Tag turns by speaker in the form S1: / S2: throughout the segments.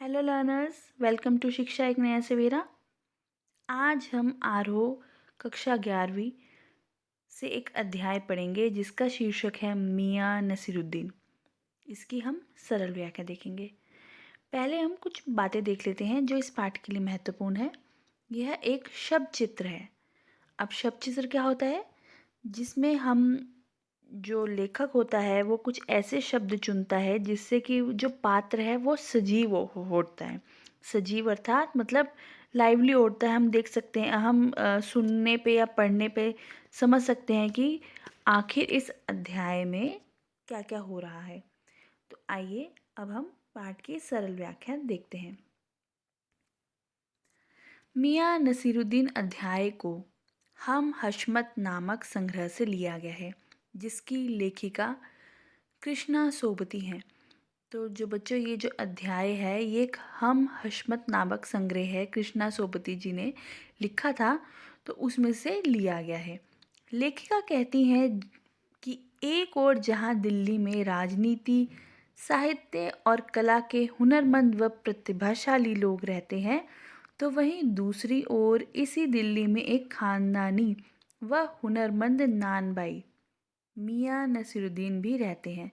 S1: Hello learners, welcome to शिक्षा एक नया सवेरा। आज हम आरोह कक्षा 11वीं से एक अध्याय पढ़ेंगे जिसका शीर्षक है मियाँ नसीरुद्दीन। इसकी हम सरल व्याख्या देखेंगे। पहले हम कुछ बातें देख लेते हैं जो इस पाठ के लिए महत्वपूर्ण है। यह एक शब्द चित्र है। अब शब्द चित्र क्या होता है? जिसमें हम जो लेखक होता है वो कुछ ऐसे शब्द चुनता है जिससे कि जो पात्र है वो सजीव होता है। सजीव अर्थात मतलब लाइवली होता है। हम देख सकते हैं, हम सुनने पे या पढ़ने पे समझ सकते हैं कि आखिर इस अध्याय में क्या क्या हो रहा है। तो आइए अब हम पाठ की सरल व्याख्या देखते हैं। मियाँ नसीरुद्दीन अध्याय को हम हशमत नामक संग्रह से लिया गया है जिसकी लेखिका कृष्णा सोबती हैं। तो जो बच्चों ये जो अध्याय है ये एक हम हशमत नामक संग्रह है, कृष्णा सोबती जी ने लिखा था, तो उसमें से लिया गया है। लेखिका कहती हैं कि एक और जहाँ दिल्ली में राजनीति, साहित्य और कला के हुनरमंद व प्रतिभाशाली लोग रहते हैं, तो वहीं दूसरी ओर इसी दिल्ली में एक खानदानी व हुनरमंद नानबाई मियाँ नसीरुद्दीन भी रहते हैं।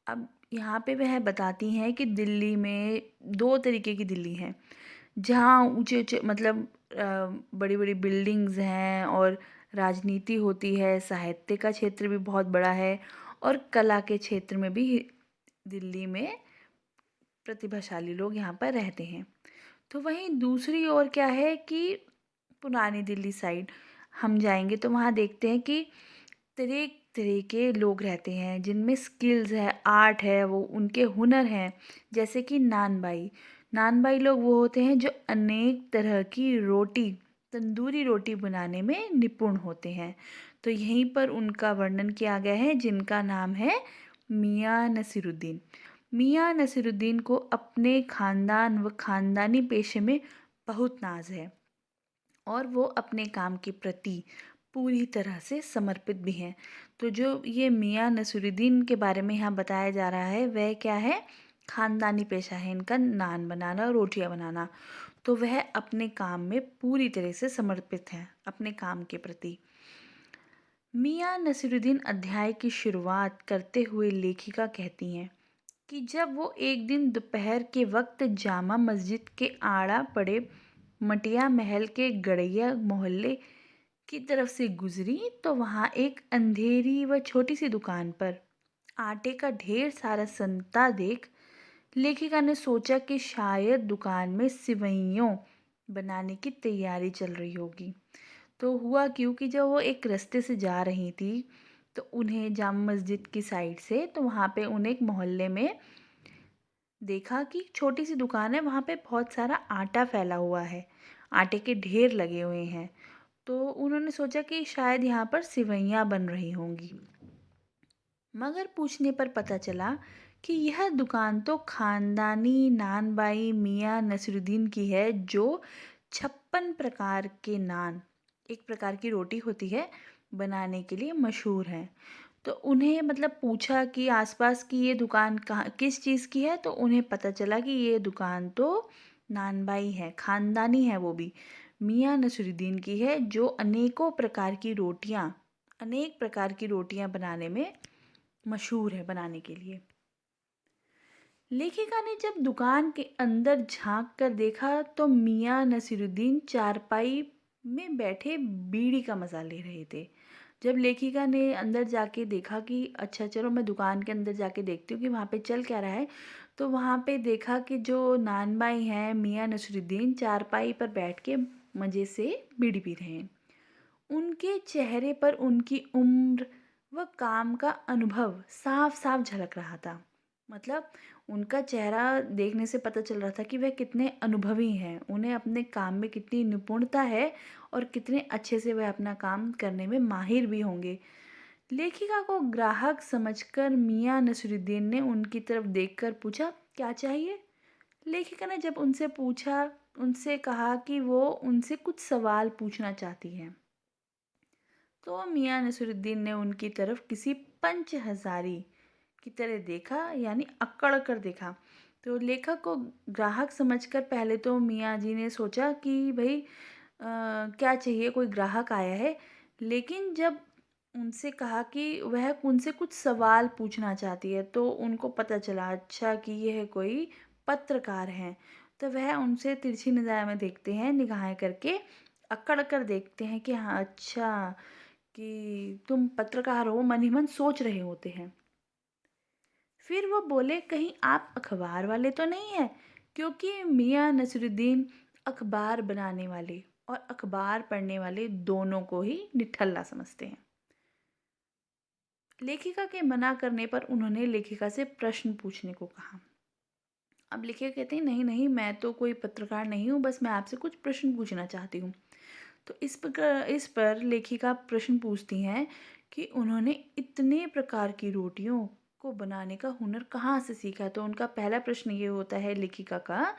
S1: अब यहाँ पे वह बताती हैं कि दिल्ली में दो तरीके की दिल्ली है, जहाँ ऊंचे ऊंचे मतलब बड़ी बड़ी बिल्डिंग्स हैं और राजनीति होती है, साहित्य का क्षेत्र भी बहुत बड़ा है और कला के क्षेत्र में भी दिल्ली में प्रतिभाशाली लोग यहाँ पर रहते हैं। तो वहीं दूसरी ओर क्या है कि पुरानी दिल्ली साइड हम जाएंगे तो वहाँ देखते हैं कि तरह तरह के लोग रहते हैं जिनमें स्किल्स है, आर्ट है, वो उनके हुनर हैं। जैसे कि नानबाई लोग वो होते हैं जो अनेक तरह की रोटी, तंदूरी रोटी बनाने में निपुण होते हैं। तो यहीं पर उनका वर्णन किया गया है जिनका नाम है मियाँ नसीरुद्दीन। मियाँ नसीरुद्दीन को अपने खानदान व खानदानी पेशे में बहुत नाज है और वो अपने काम के प्रति पूरी तरह से समर्पित भी हैं। तो जो ये मियाँ नसीरुद्दीन के बारे में यहाँ बताया जा रहा है वह क्या है? खानदानी पेशा है इनका, नान बनाना और रोटियां बनाना। तो वह अपने काम में पूरी तरह से समर्पित हैं अपने काम के प्रति। मियाँ नसीरुद्दीन अध्याय की शुरुआत करते हुए लेखिका कहती हैं कि जब वो एक दिन दोपहर के वक्त जामा मस्जिद के आड़ा पड़े मटिया महल के गड़ैया मोहल्ले की तरफ से गुजरी तो वहाँ एक अंधेरी व छोटी सी दुकान पर आटे का ढेर सारा संता देख लेखिका ने सोचा कि शायद दुकान में सिवैयों बनाने की तैयारी चल रही होगी। तो हुआ क्यों कि जब वो एक रास्ते से जा रही थी तो उन्हें जामा मस्जिद की साइड से, तो वहाँ पे उन्हें एक मोहल्ले में देखा कि छोटी सी दुकान है, वहाँ पे बहुत सारा आटा फैला हुआ है, आटे के ढेर लगे हुए हैं। तो उन्होंने सोचा कि शायद यहाँ पर सिवैयाँ बन रही होंगी, मगर पूछने पर पता चला कि यह दुकान तो खानदानी नानबाई मियाँ नसीरुद्दीन की है जो 56 प्रकार के नान, एक प्रकार की रोटी होती है, बनाने के लिए मशहूर है। तो उन्हें मतलब पूछा कि आसपास की ये दुकान कहाँ किस चीज़ की है, तो उन्हें पता चला कि ये दुकान तो नानबाई है, खानदानी है, वो भी मियाँ नसीरुद्दीन की है जो अनेक प्रकार की रोटियां बनाने में मशहूर है बनाने के लिए। लेखिका ने जब दुकान के अंदर झांक कर देखा तो मियाँ नसीरुद्दीन चारपाई में बैठे बीड़ी का मज़ा ले रहे थे। जब लेखिका ने अंदर जाके देखा कि अच्छा चलो मैं दुकान के अंदर जाके देखती हूँ कि वहाँ पे चल क्या रहा है, तो वहाँ पे देखा कि जो नानबाई हैं मियाँ नसीरुद्दीन चारपाई पर बैठ के मज़े से बीड़ी पी रहे हैं। उनके चेहरे पर उनकी उम्र व काम का अनुभव साफ साफ झलक रहा था। मतलब उनका चेहरा देखने से पता चल रहा था कि वह कितने अनुभवी हैं, उन्हें अपने काम में कितनी निपुणता है और कितने अच्छे से वह अपना काम करने में माहिर भी होंगे। लेखिका को ग्राहक समझकर मियाँ नसरुद्दीन ने उनकी तरफ देखकर पूछा, क्या चाहिए? लेखिका ने जब उनसे कहा कि वो उनसे कुछ सवाल पूछना चाहती है, तो मियाँ नसरुद्दीन ने उनकी तरफ किसी पंच हजारी की तरह देखा, यानी अक्कड़ कर देखा। तो लेखक को ग्राहक समझकर पहले तो मियाँ जी ने सोचा कि भई क्या चाहिए, कोई ग्राहक आया है। लेकिन जब उनसे कहा कि वह उनसे कुछ सवाल पूछना चाहती है, तो उनको पता चला अच्छा कि यह कोई पत्रकार हैं। तो वह उनसे तिरछी निगाह में देखते हैं, निगाहें करके अकड़ कर देखते हैं कि हाँ, अच्छा कि तुम पत्रकार हो, मन ही मन सोच रहे होते हैं। फिर वो बोले, कहीं आप अखबार वाले तो नहीं हैं? क्योंकि मियाँ नसीरुद्दीन अखबार बनाने वाले और अखबार पढ़ने वाले दोनों को ही निठल्ला समझते हैं। लेखिका के मना करने पर उन्होंने लेखिका से प्रश्न पूछने को कहा। अब लेखिका कहते हैं, नहीं नहीं, मैं तो कोई पत्रकार नहीं हूँ, बस मैं आपसे कुछ प्रश्न पूछना चाहती हूँ। तो इस पर लेखिका प्रश्न पूछती हैं कि उन्होंने इतने प्रकार की रोटियों को बनाने का हुनर कहाँ से सीखा। तो उनका पहला प्रश्न ये होता है लेखिका का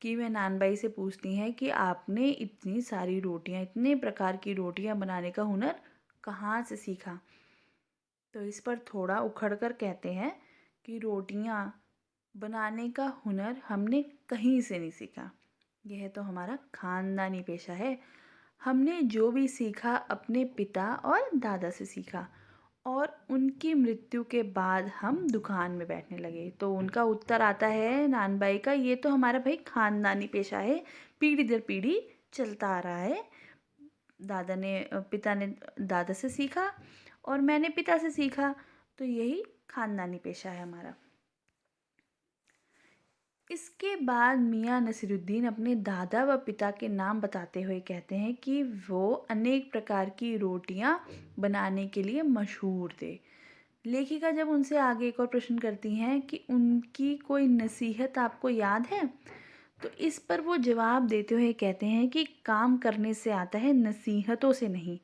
S1: कि वह नानबाई से पूछती हैं कि आपने इतनी सारी रोटियां, इतने प्रकार की रोटियां बनाने का हुनर कहाँ से सीखा। तो इस पर थोड़ा उखड़ कर कहते हैं कि रोटियां बनाने का हुनर हमने कहीं से नहीं सीखा, यह तो हमारा खानदानी पेशा है। हमने जो भी सीखा अपने पिता और दादा से सीखा, और उनकी मृत्यु के बाद हम दुकान में बैठने लगे। तो उनका उत्तर आता है नानबाई का, ये तो हमारा भाई खानदानी पेशा है, पीढ़ी दर पीढ़ी चलता आ रहा है। पिता ने दादा से सीखा और मैंने पिता से सीखा, तो यही खानदानी पेशा है हमारा। इसके बाद मियाँ नसीरुद्दीन अपने दादा व पिता के नाम बताते हुए कहते हैं कि वो अनेक प्रकार की रोटियां बनाने के लिए मशहूर थे। लेखिका जब उनसे आगे एक और प्रश्न करती हैं कि उनकी कोई नसीहत आपको याद है, तो इस पर वो जवाब देते हुए कहते हैं कि काम करने से आता है, नसीहतों से नहीं।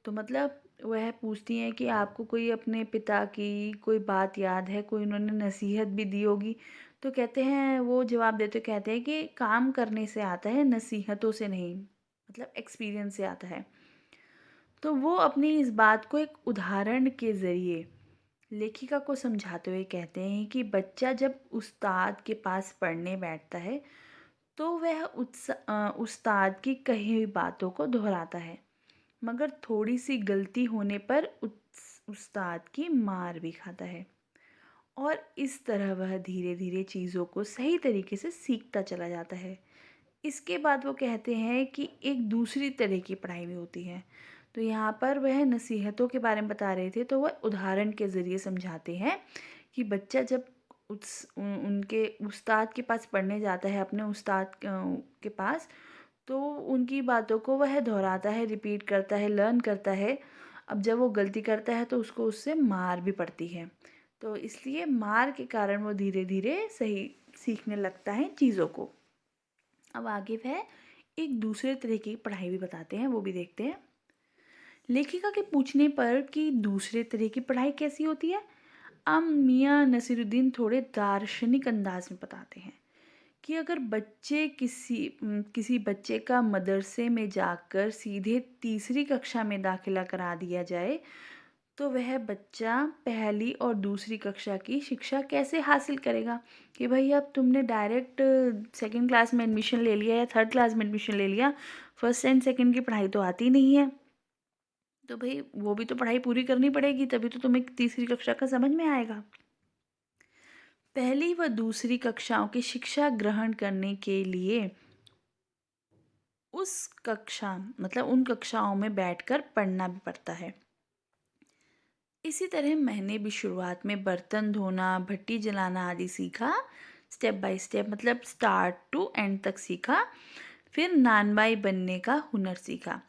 S1: तो मतलब वह पूछती हैं कि आपको कोई अपने पिता की कोई बात याद है, कोई उन्होंने नसीहत भी दी होगी। तो कहते हैं, वो जवाब देते कहते हैं कि काम करने से आता है, नसीहतों से नहीं, मतलब एक्सपीरियंस से आता है। तो वो अपनी इस बात को एक उदाहरण के ज़रिए लेखिका को समझाते हुए कहते हैं कि बच्चा जब उस्ताद के पास पढ़ने बैठता है, तो वह उस्ताद की कही हुई बातों को दोहराता है, मगर थोड़ी सी गलती होने पर उस्ताद की मार भी खाता है। और इस तरह वह धीरे धीरे चीज़ों को सही तरीके से सीखता चला जाता है। इसके बाद वो कहते हैं कि एक दूसरी तरह की पढ़ाई भी होती है। तो यहाँ पर वह नसीहतों के बारे में बता रहे थे, तो वह उदाहरण के ज़रिए समझाते हैं कि बच्चा जब उनके उस्ताद के पास पढ़ने जाता है, अपने उस्ताद के पास, तो उनकी बातों को वह दोहराता है, रिपीट करता है, लर्न करता है। अब जब वो गलती करता है तो उसको उससे मार भी पड़ती है। तो इसलिए मार के कारण वो धीरे धीरे सही सीखने लगता है चीज़ों को। अब आगे वह एक दूसरे तरह की पढ़ाई भी बताते हैं, वो भी देखते हैं। लेखिका के पूछने पर कि दूसरे तरह की पढ़ाई कैसी होती है, अब मियाँ नसीरुद्दीन थोड़े दार्शनिक अंदाज में बताते हैं कि अगर किसी बच्चे का मदरसे में जाकर सीधे तीसरी कक्षा में दाखिला करा दिया जाए, तो वह बच्चा पहली और दूसरी कक्षा की शिक्षा कैसे हासिल करेगा। कि भाई अब तुमने डायरेक्ट सेकंड क्लास में एडमिशन ले लिया या थर्ड क्लास में एडमिशन ले लिया, फर्स्ट एंड सेकंड की पढ़ाई तो आती नहीं है, तो भाई वो भी तो पढ़ाई पूरी करनी पड़ेगी, तभी तो तुम्हें तीसरी कक्षा का समझ में आएगा। पहली व दूसरी कक्षाओं की शिक्षा ग्रहण करने के लिए उन कक्षाओं में बैठकर पढ़ना भी पड़ता है। इसी तरह मैंने भी शुरुआत में बर्तन धोना, भट्टी जलाना आदि सीखा, स्टेप बाय स्टेप, मतलब स्टार्ट टू एंड तक सीखा। फिर नानबाई बनने का हुनर सीखा।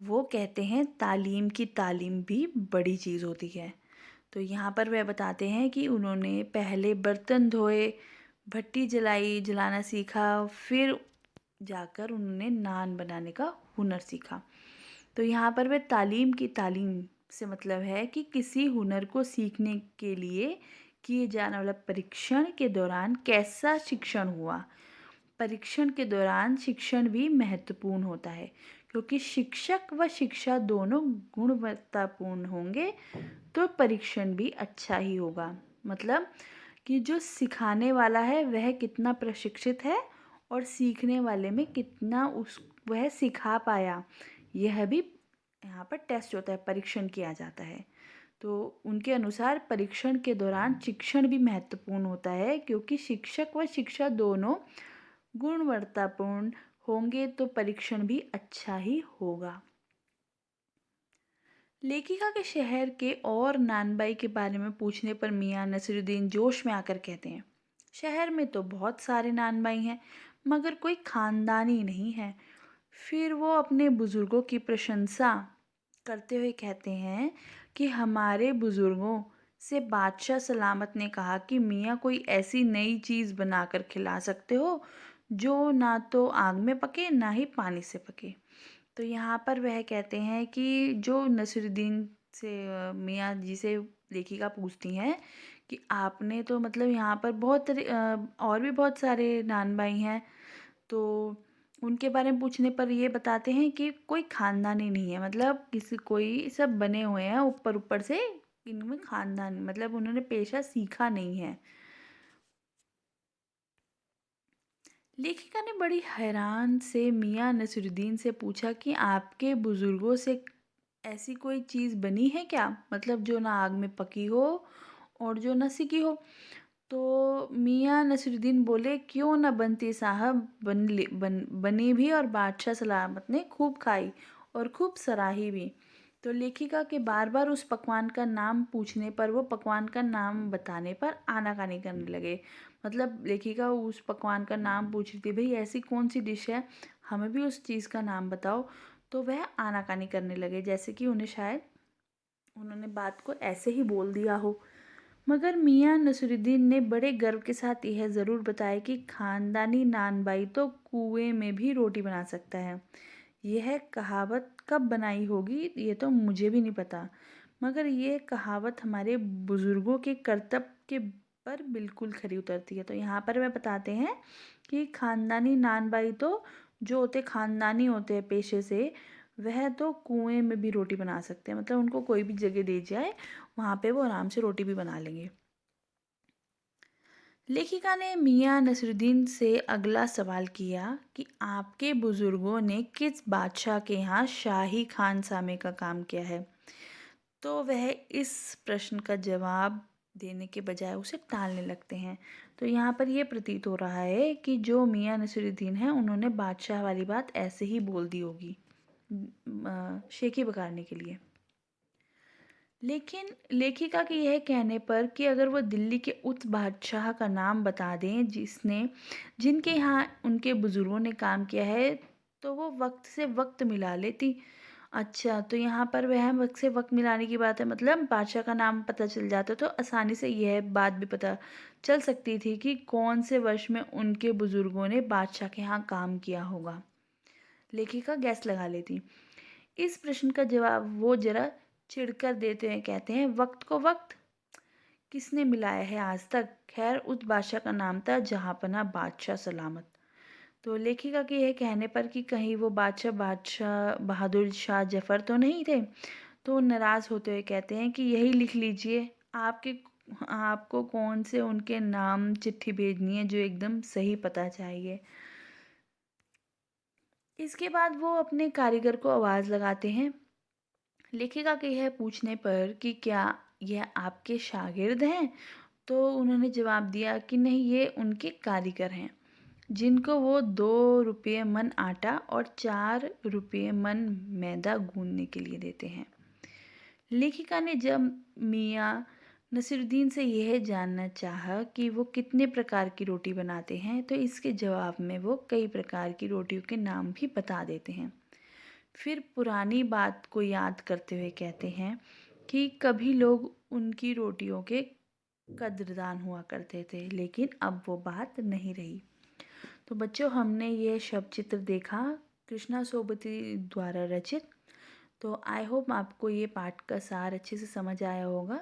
S1: वो कहते हैं तालीम की तालीम भी बड़ी चीज़ होती है। तो यहाँ पर वह बताते हैं कि उन्होंने पहले बर्तन धोए, भट्टी जलाना सीखा, फिर जाकर उन्होंने नान बनाने का हुनर सीखा। तो यहाँ पर वह तालीम की तालीम से मतलब है कि किसी हुनर को सीखने के लिए किए जाने वाला परीक्षण के दौरान कैसा शिक्षण हुआ। परीक्षण के दौरान शिक्षण भी महत्वपूर्ण होता है, क्योंकि शिक्षक व शिक्षा दोनों गुणवत्तापूर्ण होंगे तो परीक्षण भी अच्छा ही होगा। मतलब कि जो सिखाने वाला है वह कितना प्रशिक्षित है और सीखने वाले में कितना उस वह सिखा पाया। यह भी यहाँ पर टेस्ट होता है, परीक्षण किया जाता है। तो उनके अनुसार परीक्षण के दौरान शिक्षण भी महत्वपूर्ण होता है, क्योंकि शिक्षक व शिक्षा दोनों गुणवत्तापूर्ण होंगे तो परीक्षण भी अच्छा ही होगा। लेखिका के शहर के और नानबाई के बारे में पूछने पर मियाँ नसीरुद्दीन जोश में आकर कहते हैं, शहर में तो बहुत सारे नानबाई हैं, मगर कोई खानदानी नहीं है। फिर वो अपने बुजुर्गों की प्रशंसा करते हुए कहते हैं कि हमारे बुजुर्गों से बादशाह सलामत ने कहा कि मियाँ कोई ऐसी नई चीज़ बनाकर खिला सकते हो जो ना तो आग में पके ना ही पानी से पके। तो यहाँ पर वह कहते हैं कि जो नसीरुद्दीन से मियाँ जी से लेखिका पूछती हैं कि आपने तो मतलब यहाँ पर और भी बहुत सारे नान भाई हैं, तो उनके बारे में पूछने पर ये बताते हैं कि कोई खानदानी नहीं है, मतलब किसी कोई सब बने हुए हैं ऊपर ऊपर से, इनमें खानदान मतलब उन्होंने पेशा सीखा नहीं है। लेखिका ने बड़ी हैरान से मियाँ नसीरुद्दीन से पूछा कि आपके बुजुर्गों से ऐसी कोई चीज़ बनी है क्या, मतलब जो ना आग में पकी हो और जो ना सिकी हो। तो मियाँ नसीरुद्दीन बोले, क्यों ना बनती साहब, बनी भी और बादशाह सलामत ने खूब खाई और खूब सराही भी। तो लेखिका के बार बार उस पकवान का नाम पूछने पर वो पकवान का नाम बताने पर आनाकानी करने लगे। मतलब लेखिका उस पकवान का नाम पूछ रही थी, भाई ऐसी कौन सी डिश है, हमें भी उस चीज़ का नाम बताओ। तो वह आनाकानी करने लगे, जैसे कि उन्हें शायद उन्होंने बात को ऐसे ही बोल दिया हो। मगर मियाँ नसीरुद्दीन ने बड़े गर्व के साथ यह ज़रूर बताया कि खानदानी नानबाई तो कुएं में भी रोटी बना सकता है। यह कहावत कब बनाई होगी ये तो मुझे भी नहीं पता, मगर ये कहावत हमारे बुज़ुर्गों के कर्तव्य के पर बिल्कुल खरी उतरती है। तो यहाँ पर वह बताते हैं कि खानदानी नानबाई तो जो होते खानदानी होते हैं पेशे से, वह तो कुएं में भी रोटी बना सकते हैं, मतलब उनको कोई भी जगह दे जाए वहाँ पे वो आराम से रोटी भी बना लेंगे। लेखिका ने मियाँ नसीरुद्दीन से अगला सवाल किया कि आपके बुजुर्गों ने किस बादशाह के यहाँ शाही खानसामे का काम किया है। तो वह इस प्रश्न का जवाब देने के बजाय उसे टालने लगते हैं। तो यहाँ पर यह प्रतीत हो रहा है कि जो मियाँ नसीरुद्दीन हैं उन्होंने बादशाह वाली बात ऐसे ही बोल दी होगी, शेखी बगाड़ने के लिए। लेकिन लेखिका के यह कहने पर कि अगर वो दिल्ली के उस बादशाह का नाम बता दें जिनके यहाँ उनके बुजुर्गों ने काम किया है, तो वो वक्त से वक्त मिला लेती। अच्छा, तो यहाँ पर वह वक्त से वक्त मिलाने की बात है, मतलब बादशाह का नाम पता चल जाता तो आसानी से यह बात भी पता चल सकती थी कि कौन से वर्ष में उनके बुजुर्गों ने बादशाह के यहाँ काम किया होगा। लेखिका गैस लगा लेती। इस प्रश्न का जवाब वो जरा चिढ़कर देते हुए कहते हैं, वक्त को वक्त किसने मिलाया है आज तक, खैर उस बादशाह का नाम था जहाँपना बादशाह सलामत। तो लेखिका के यह कहने पर कि कहीं वो बादशाह बादशाह बहादुर शाह जफर तो नहीं थे, तो नाराज़ होते हुए कहते हैं कि यही लिख लीजिए, आपको कौन से उनके नाम चिट्ठी भेजनी है, जो एकदम सही पता चाहिए। इसके बाद वो अपने कारीगर को आवाज़ लगाते हैं। लेखिका के यह पूछने पर कि क्या यह आपके शागिर्द हैं, तो उन्होंने जवाब दिया कि नहीं, ये उनके कारीगर हैं जिनको वो 2 रुपये मन आटा और 4 रुपये मन मैदा गूंदने के लिए देते हैं। लेखिका ने जब मियाँ नसीरुद्दीन से यह जानना चाहा कि वो कितने प्रकार की रोटी बनाते हैं, तो इसके जवाब में वो कई प्रकार की रोटियों के नाम भी बता देते हैं। फिर पुरानी बात को याद करते हुए कहते हैं कि कभी लोग उनकी रोटियों के कद्रदान हुआ करते थे, लेकिन अब वो बात नहीं रही। तो बच्चों, हमने ये शब्द चित्र देखा कृष्णा सोबती द्वारा रचित। तो आई होप आपको ये पाठ का सार अच्छे से समझ आया होगा।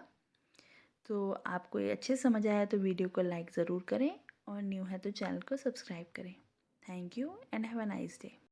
S1: तो आपको ये अच्छे से समझ आया तो वीडियो को लाइक ज़रूर करें और न्यू है तो चैनल को सब्सक्राइब करें। Thank you and have a nice day.